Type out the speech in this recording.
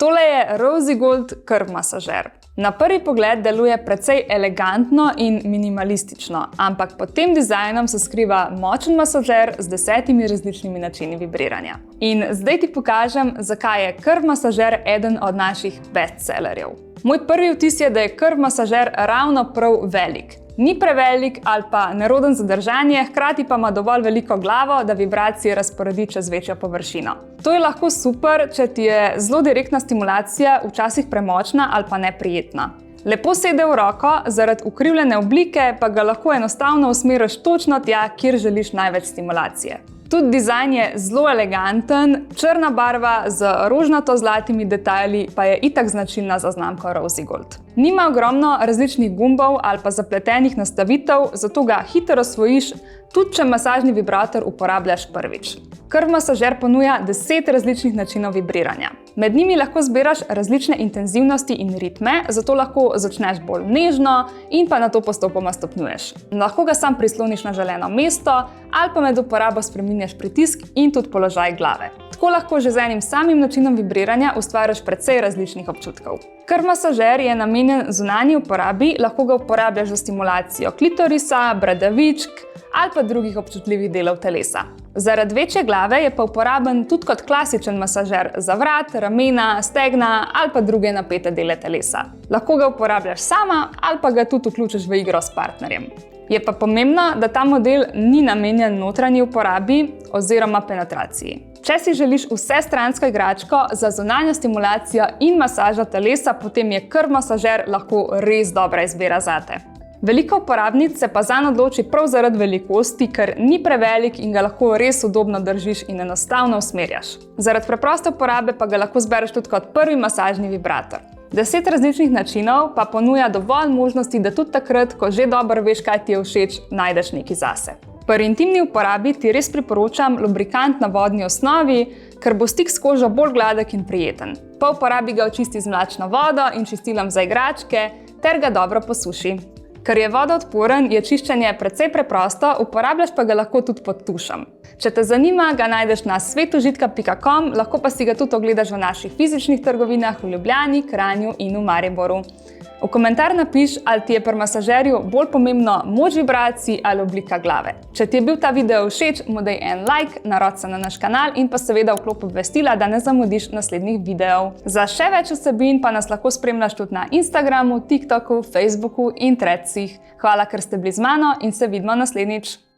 Tole je Rosy Gold krv masažer. Na prvi pogled deluje precej elegantno in minimalistično, ampak pod tem dizajnom se skriva močen masažer z 10 različnimi načini vibriranja. In zdaj ti pokažem, zakaj je krv masažer eden od naših bestsellerjev. Moj prvi vtis je, da je krv masažer ravno prav velik. Ni prevelik ali pa neroden za držanje, hkrati pa ima dovolj veliko glavo, da vibracije razporedi čez večjo površino. To je lahko super, če ti je zelo direktna stimulacija včasih premočna ali pa neprijetna. Lepo sede v roko, zaradi ukrivljene oblike pa ga lahko enostavno usmeriš točno tja, kjer želiš največ stimulacije. Tudi dizajn je zelo eleganten, črna barva z rožnato-zlatimi detajli pa je itak značilna za znamko Rosy Gold. Nima ogromno različnih gumbov ali pa zapletenih nastavitev, zato ga hitro osvojiš, tudi če masažni vibrator uporabljaš prvič. Krv masažer ponuja 10 različnih načinov vibriranja. Med njimi lahko zbiraš različne intenzivnosti in ritme, zato lahko začneš bolj nežno in pa nato postopoma stopnjuješ. Lahko ga sam prisloniš na želeno mesto ali pa med uporabo spreminjaš pritisk in tudi položaj glave. Tako lahko že z enim samim načinom vibriranja ustvariš precej različnih občutkov. Krv masažer je namenjen zunanji uporabi, lahko ga uporabljaš za stimulacijo klitorisa, bradavičk ali pa drugih občutljivih delov telesa. Zaradi večje glave je pa uporaben tudi kot klasičen masažer za vrat, ramena, stegna ali pa druge napete dele telesa. Lahko ga uporabljaš sama ali pa ga tudi vključiš v igro s partnerjem. Je pa pomembno, da ta model ni namenjen notranji uporabi oziroma penetraciji. Če si želiš vsestransko igračko za zunanjo stimulacijo in masažo telesa, potem je krv masažer lahko res dobra izbira zate. Veliko uporabnic se pa zanj odloči prav zaradi velikosti, ker ni prevelik in ga lahko res udobno držiš in enostavno usmerjaš. Zaradi preproste uporabe pa ga lahko zbereš tudi kot prvi masažni vibrator. 10 različnih načinov pa ponuja dovolj možnosti, da tudi takrat, ko že dobro veš, kaj ti je všeč, najdeš nekaj zase. Pri intimni uporabi ti res priporočam lubrikant na vodni osnovi, ker bo stik s kožo bolj gladek in prijeten. Po uporabi ga očisti z mlačno vodo in čistilom za igračke ter ga dobro posuši. Ker je vodoodporen, je čiščenje precej preprosto, uporabljaš pa ga lahko tudi pod tušem. Če te zanima, ga najdeš na svetožitka.com, lahko pa si ga tudi ogledaš v naših fizičnih trgovinah v Ljubljani, Kranju in v Mariboru. V komentar napiš, ali ti je pri masažerju bolj pomembno moč vibracij ali oblika glave. Če ti je bil ta video všeč, mu daj en like, narod se na naš kanal in pa seveda vklop obvestila, da ne zamudiš naslednjih videov. Za še več vsebin pa nas lahko spremljaš tudi na Instagramu, TikToku, Facebooku in Threadsih. Hvala, ker ste bili z mano in se vidimo naslednjič.